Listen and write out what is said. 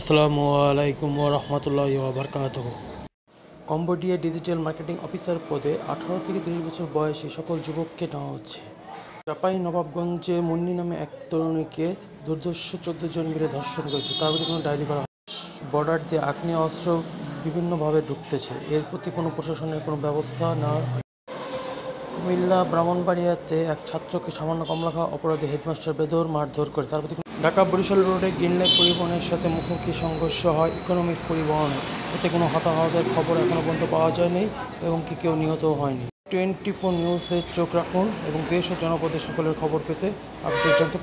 আসসালামু আলাইকুম ওয়া রাহমাতুল্লাহি ওয়া বারাকাতুহু। কম্বোডিয়া ডিজিটাল মার্কেটিং অফিসার পদে 18 থেকে 30 বছর বয়সী সকল যুবককে নেওয়া হচ্ছে। চাঁপাইনবাবগঞ্জে মুন্নি নামে এক তরুণীকে দুর্ধর্ষ 14 জন মিলে ধর্ষণ করেছে। তার প্রতি কোনো ডায়েরি করা হয়। বর্ডার দিয়ে আগ্নেয় অস্ত্র বিভিন্নভাবে ঢুকতেছে, এর প্রতি কোনো প্রশাসনের কোনো ব্যবস্থা নেওয়া হয়। কুমিল্লা ব্রাহ্মণবাড়িয়াতে এক ছাত্রকে সামান্য কমলা খাওয়া অপরাধী হেডমাস্টার বেদর মারধর করে। তার প্রতি ঢাকা বরিশাল রোডে গ্রিনলাইট পরিবহনের সাথে মুখোমুখি সংঘর্ষ হয় ইকোনমিক্স পরিবহনে। এতে কোনো হতাহতের খবর এখনও পর্যন্ত পাওয়া যায়নি এবং কেউ নিহতও হয়নি। 24 নিউজে চোখ রাখুন এবং দেশ ও জনপদের সকলের খবর পেতে আপডেট জানতে